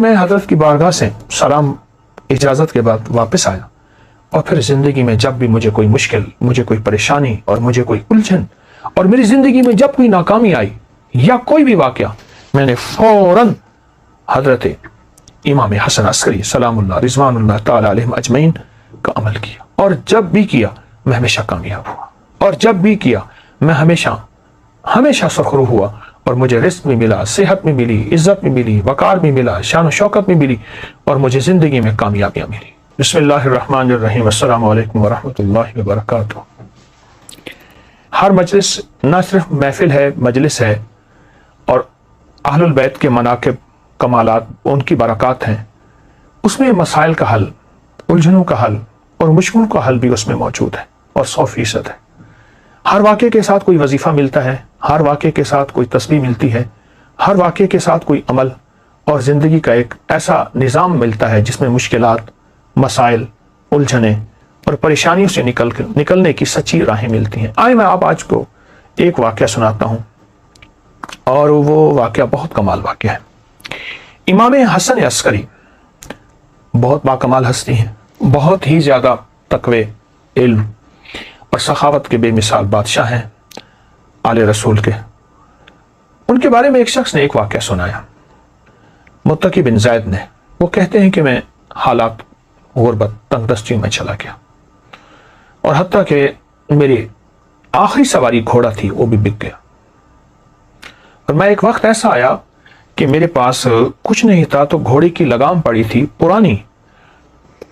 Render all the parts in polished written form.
میں حضرت کی بارگاہ سے سلام اجازت کے بعد واپس آیا اور پھر زندگی میں جب بھی مجھے کوئی مشکل، مجھے کوئی پریشانی اور مجھے کوئی الجھن اور میری زندگی میں جب کوئی ناکامی آئی یا کوئی بھی واقعہ، میں نے فوراً حضرت امام حسن عسکری سلام اللہ رضوان اللہ تعالی علیہم اجمعین کا عمل کیا، اور جب بھی کیا میں ہمیشہ کامیاب ہوا، اور جب بھی کیا میں ہمیشہ سرخرو ہوا، اور مجھے رزق بھی ملا، صحت بھی ملی، عزت بھی ملی، وقار بھی ملا، شان و شوکت بھی ملی، اور مجھے زندگی میں کامیابیاں ملی۔ بسم اللہ الرحمن الرحیم۔ السلام علیکم ورحمۃ اللہ وبرکاتہ۔ ہر مجلس نہ صرف محفل ہے، مجلس ہے، اور اہل البیت کے مناقب، کمالات، ان کی برکات ہیں، اس میں مسائل کا حل، الجھنوں کا حل اور مشکلوں کا حل بھی اس میں موجود ہے، اور 100% ہے۔ ہر واقعے کے ساتھ کوئی وظیفہ ملتا ہے، ہر واقعے کے ساتھ کوئی تسبیح ملتی ہے، ہر واقعے کے ساتھ کوئی عمل اور زندگی کا ایک ایسا نظام ملتا ہے جس میں مشکلات، مسائل، الجھنیں اور پریشانیوں سے نکلنے کی سچی راہیں ملتی ہیں۔ آئے میں آپ آج کو ایک واقعہ سناتا ہوں، اور وہ واقعہ بہت کمال واقعہ ہے۔ امام حسن عسکری بہت باکمال ہستی ہیں، بہت ہی زیادہ تقوی، علم اور سخاوت کے بے مثال بادشاہ ہیں، آل رسول کے۔ ان کے بارے میں ایک شخص نے ایک واقعہ سنایا، متقی بن زید نے۔ وہ کہتے ہیں کہ میں حالات غربت، تنگ دستیوں میں چلا گیا، اور حتیٰ کہ میری آخری سواری گھوڑا تھی وہ بھی بک گیا، اور میں ایک وقت ایسا آیا کہ میرے پاس کچھ نہیں تھا، تو گھوڑے کی لگام پڑی تھی پرانی،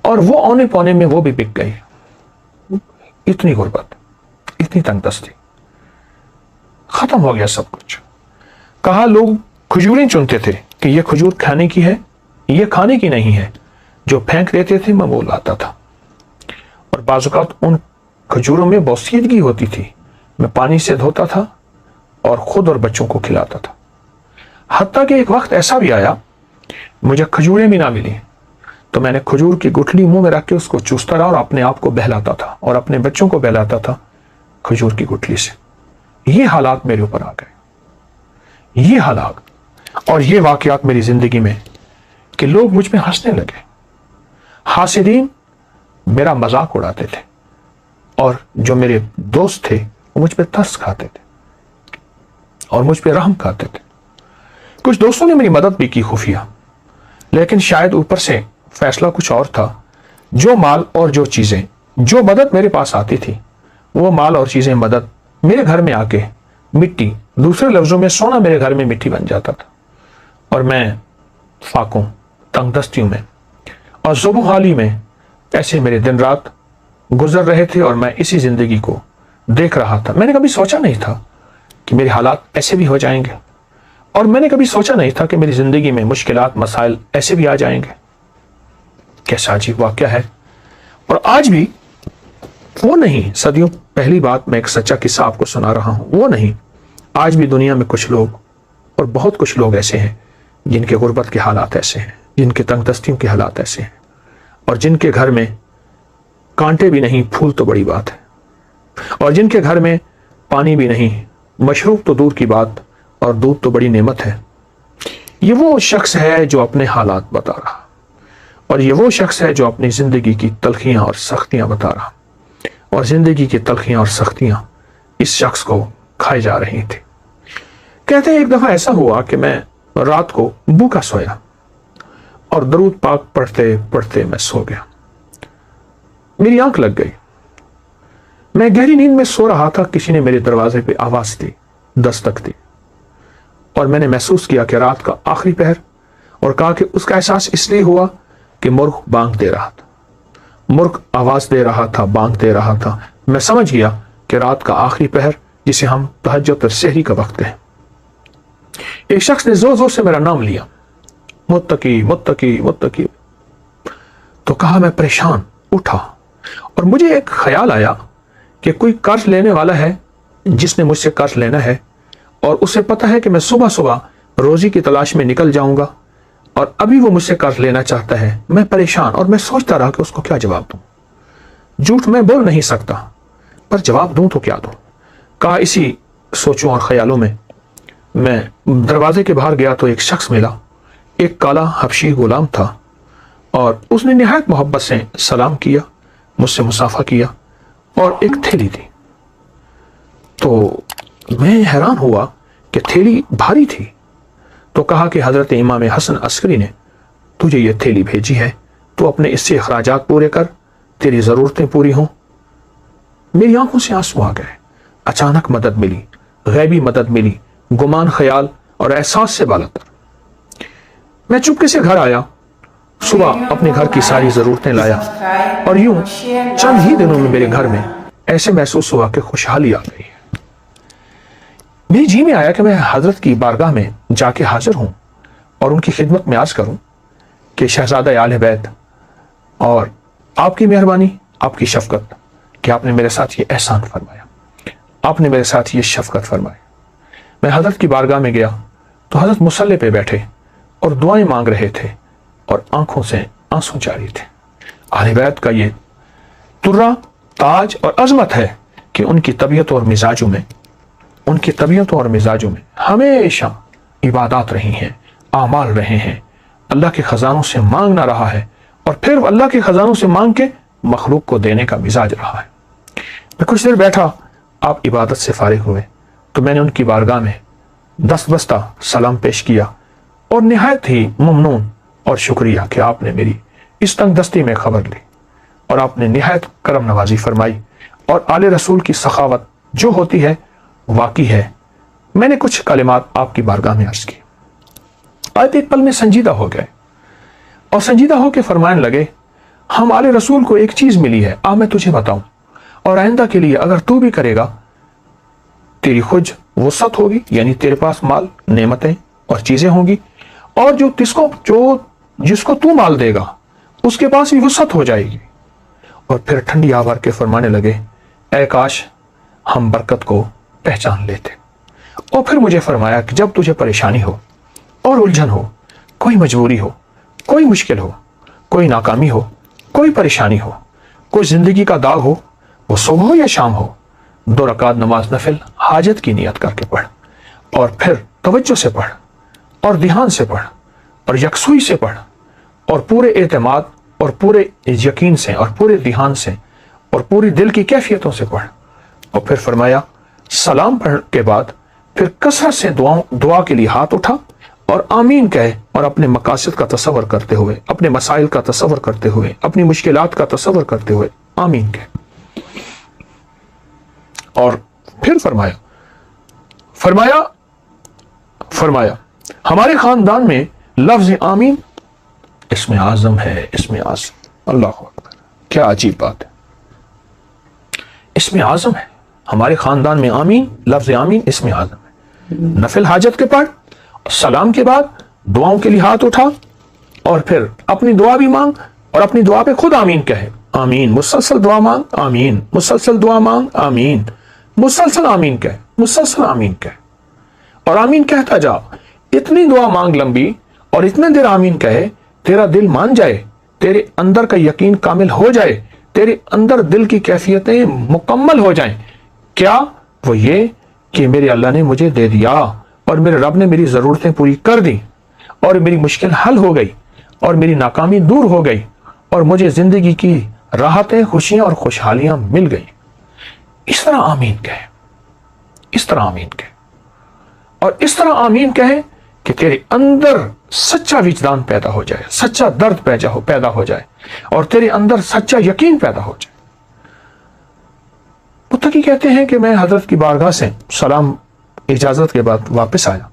اور وہ اونے پونے میں وہ بھی بک گئی۔ اتنی غربت، اتنی تنگ دستی، ختم ہو گیا سب کچھ۔ کہا لوگ کھجوریں چنتے تھے کہ یہ کھجور کھانے کی ہے، یہ کھانے کی نہیں ہے، جو پھینک دیتے تھے میں وہ لاتا تھا، اور بعض اوقات ان کھجوروں میں بوسیدگی ہوتی تھی، میں پانی سے دھوتا تھا اور خود اور بچوں کو کھلاتا تھا۔ حتیٰ کہ ایک وقت ایسا بھی آیا مجھے کھجوریں بھی نہ ملی، تو میں نے کھجور کی گٹھلی منہ میں رکھ کے اس کو چوستا رہا اور اپنے آپ کو بہلاتا تھا اور اپنے بچوں کو بہلاتا تھا کھجور کی گٹھلی سے۔ یہ حالات میرے اوپر آ گئے، یہ حالات اور یہ واقعات میری زندگی میں، کہ لوگ مجھ پہ ہنسنے لگے، حاسدین میرا مذاق اڑاتے تھے، اور جو میرے دوست تھے وہ مجھ پہ ترس کھاتے تھے اور مجھ پہ رحم کھاتے تھے۔ کچھ دوستوں نے میری مدد بھی کی خفیہ، لیکن شاید اوپر سے فیصلہ کچھ اور تھا۔ جو مال اور جو چیزیں، جو مدد میرے پاس آتی تھی، وہ مال اور چیزیں، مدد میرے گھر میں آ کے مٹی، دوسرے لفظوں میں سونا میرے گھر میں مٹی بن جاتا تھا، اور میں فاقوں، تنگ دستیوں میں اور ذوب و حالی میں ایسے میرے دن رات گزر رہے تھے، اور میں اسی زندگی کو دیکھ رہا تھا۔ میں نے کبھی سوچا نہیں تھا کہ میرے حالات ایسے بھی ہو جائیں گے، اور میں نے کبھی سوچا نہیں تھا کہ میری زندگی میں مشکلات، مسائل ایسے بھی آ جائیں گے۔ کیسا عجیب واقعہ ہے۔ اور آج بھی وہ نہیں، صدیوں پہلی بات، میں ایک سچا قصہ آپ کو سنا رہا ہوں، وہ نہیں، آج بھی دنیا میں کچھ لوگ، اور بہت کچھ لوگ ایسے ہیں جن کے غربت کے حالات ایسے ہیں، جن کے تنگ دستیوں کے حالات ایسے ہیں، اور جن کے گھر میں کانٹے بھی نہیں، پھول تو بڑی بات ہے، اور جن کے گھر میں پانی بھی نہیں، مشروب تو دور کی بات، اور دودھ تو بڑی نعمت ہے۔ یہ وہ شخص ہے جو اپنے حالات بتا رہا، اور یہ وہ شخص ہے جو اپنی زندگی کی تلخیاں اور سختیاں بتا رہا، اور زندگی کی تلخیاں اور سختیاں اس شخص کو کھائی جا رہی تھی۔ کہتے ہیں ایک دفعہ ایسا ہوا کہ میں رات کو بھوکا سویا، اور درود پاک پڑھتے پڑھتے میں سو گیا۔ میری آنکھ لگ گئی، میں گہری نیند میں سو رہا تھا، کسی نے میرے دروازے پہ آواز دی، دستک دی، اور میں نے محسوس کیا کہ رات کا آخری پہر، اور کہا کہ اس کا احساس اس لیے ہوا کہ مرغ بانگ دے رہا تھا، مرغ آواز دے رہا تھا، بانگ دے رہا تھا۔ میں سمجھ گیا کہ رات کا آخری پہر، جسے ہم تہجد اور سحری کا وقت کہیں۔ ایک شخص نے زور زور سے میرا نام لیا، متقی متقی متقی، تو کہا میں پریشان اٹھا، اور مجھے ایک خیال آیا کہ کوئی قرض لینے والا ہے جس نے مجھ سے قرض لینا ہے، اور اسے پتہ ہے کہ میں صبح صبح روزی کی تلاش میں نکل جاؤں گا، اور ابھی وہ مجھ سے قرض لینا چاہتا ہے۔ میں پریشان، اور میں سوچتا رہا کہ اس کو کیا جواب دوں۔ جھوٹ میں بول نہیں سکتا، پر جواب دوں تو کیا دوں۔ کہا اسی سوچوں اور خیالوں میں دروازے کے باہر گیا تو ایک شخص ملا، ایک کالا حبشی غلام تھا اور اس نے نہایت محبت سے سلام کیا، مجھ سے مصافحہ کیا، اور ایک تھیلی دی۔ تو میں حیران ہوا کہ تھیلی بھاری تھی، تو کہا کہ حضرت امام حسن عسکری نے تجھے یہ تھیلی بھیجی ہے، تو اپنے اس سے اخراجات پورے کر، تیری ضرورتیں پوری ہوں۔ میری آنکھوں سے آنسو آ گئے۔ اچانک مدد ملی، غیبی مدد ملی، گمان، خیال اور احساس سے بالاتر۔ میں چپکے سے گھر آیا، صبح اپنے گھر کی ساری ضرورتیں لایا، اور یوں چند ہی دنوں میں میرے گھر میں ایسے محسوس ہوا کہ خوشحالی آ گئی ہے۔ میری جی میں آیا کہ میں حضرت کی بارگاہ میں جا کے حاضر ہوں اور ان کی خدمت میں عرض کروں کہ شہزادہ آل بیت، اور آپ کی مہربانی، آپ کی شفقت کہ آپ نے میرے ساتھ یہ احسان فرمایا، آپ نے میرے ساتھ یہ شفقت فرمائی۔ میں حضرت کی بارگاہ میں گیا تو حضرت مصلی پہ بیٹھے اور دعائیں مانگ رہے تھے اور آنکھوں سے آنسو جاری تھے۔ اہل بیت کا یہ ترا، تاج اور عظمت ہے کہ ان کی طبیعتوں اور مزاجوں میں ہمیشہ عبادات رہی ہیں، اعمال رہے ہیں، اللہ کے خزانوں سے مانگنا رہا ہے، اور پھر اللہ کے خزانوں سے مانگ کے مخلوق کو دینے کا مزاج رہا ہے۔ میں کچھ دیر بیٹھا، آپ عبادت سے فارغ ہوئے تو میں نے ان کی بارگاہ میں دست بستہ سلام پیش کیا اور نہایت ہی ممنون اور شکریہ کہ آپ نے میری اس تنگ دستی میں خبر لی اور آپ نے نہایت کرم نوازی فرمائی، اور آل رسول کی سخاوت جو ہوتی ہے واقعی ہے۔ میں نے کچھ کلمات آپ کی بارگاہ میں عرض کی۔ آپ ایک پل میں سنجیدہ ہو گئے اور سنجیدہ ہو کے فرمانے لگے، ہم آل رسول کو ایک چیز ملی ہے، میں تجھے بتاؤں، اور آئندہ کے لیے اگر تو بھی کرے گا تیری خود وسعت ہوگی، یعنی تیرے پاس مال، نعمتیں اور چیزیں ہوں گی، اور جس کو تو مال دے گا اس کے پاس بھی وسعت ہو جائے گی۔ اور پھر ٹھنڈی آوار کے فرمانے لگے، اے کاش ہم برکت کو پہچان لیتے۔ اور پھر مجھے فرمایا کہ جب تجھے پریشانی ہو اور الجھن ہو، کوئی مجبوری ہو، کوئی مشکل ہو، کوئی ناکامی ہو، کوئی پریشانی ہو، کوئی زندگی کا داغ ہو، وہ صبح ہو یا شام ہو، 2 رکعت نماز نفل حاجت کی نیت کر کے پڑھ، اور پھر توجہ سے پڑھ اور دھیان سے پڑھ اور یکسوئی سے پڑھ اور پورے اعتماد اور پورے یقین سے اور پورے دھیان سے اور پوری دل کی کیفیتوں سے پڑھ۔ اور پھر فرمایا سلام پڑھ کے بعد پھر کثرت سے دعا کے لیے ہاتھ اٹھا اور آمین کہے، اور اپنے مقاصد کا تصور کرتے ہوئے، اپنے مسائل کا تصور کرتے ہوئے، اپنی مشکلات کا تصور کرتے ہوئے آمین کہے۔ اور پھر فرمایا ہمارے خاندان میں لفظ آمین اسم اعظم ہے، اسم اعظم۔ اللہ اکبر، کیا عجیب بات ہے، اسم اعظم ہے ہمارے خاندان میں، آمین، لفظ آمین اسم اعظم ہے۔ نفل حاجت کے پڑھ، سلام کے بعد دعاؤں کے لیے ہاتھ اٹھا، اور پھر اپنی دعا بھی مانگ، اور اپنی دعا پہ خود آمین کہے، آمین، مسلسل دعا مانگ، آمین، مسلسل دعا مانگ، آمین، مسلسل آمین کہے، مسلسل آمین کہے، اور آمین کہتا جا، اتنی دعا مانگ لمبی اور اتنے دیر آمین کہے، تیرا دل مان جائے، تیرے اندر کا یقین کامل ہو جائے، تیرے اندر دل کی کیفیتیں مکمل ہو جائیں۔ کیا؟ وہ یہ کہ میرے اللہ نے مجھے دے دیا، اور میرے رب نے میری ضرورتیں پوری کر دی، اور میری مشکل حل ہو گئی، اور میری ناکامی دور ہو گئی، اور مجھے زندگی کی راحتیں، خوشیاں اور خوشحالیاں مل گئیں۔ اس طرح آمین کہے، اس طرح آمین کہے، اور اس طرح آمین کہے کہ تیرے اندر سچا وجدان پیدا ہو جائے، سچا درد پیدا ہو جائے، اور تیرے اندر سچا یقین پیدا ہو جائے۔ متقی کہتے ہیں کہ میں حضرت کی بارگاہ سے سلام اجازت کے بعد واپس آیا،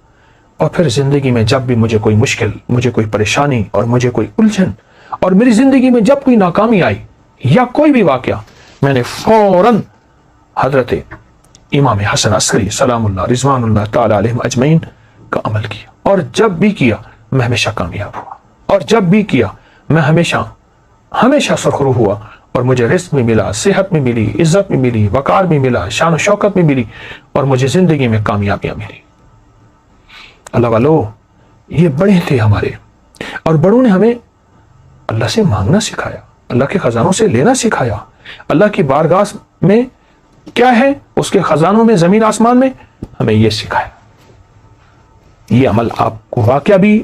اور پھر زندگی میں جب بھی مجھے کوئی مشکل، مجھے کوئی پریشانی اور مجھے کوئی الجھن، اور میری زندگی میں جب کوئی ناکامی آئی یا کوئی بھی واقعہ، میں نے فوراً حضرت امام حسن عسکری سلام اللہ رضوان اللہ تعالی علیہم اجمعین کا عمل کیا، اور جب بھی کیا میں ہمیشہ کامیاب ہوا، اور جب بھی کیا میں ہمیشہ سرخرو ہوا، اور مجھے رزق میں ملا، صحت میں ملی، عزت میں ملی، وقار میں ملا، شان و شوکت میں ملی، اور مجھے زندگی میں کامیابیاں ملی۔ اللہ والو، یہ بڑے تھے ہمارے، اور بڑوں نے ہمیں اللہ سے مانگنا سکھایا، اللہ کے خزانوں سے لینا سکھایا۔ اللہ کی بارگاہ میں کیا ہے، اس کے خزانوں میں، زمین آسمان میں، ہمیں یہ سکھایا۔ یہ عمل آپ کو واقعہ بھی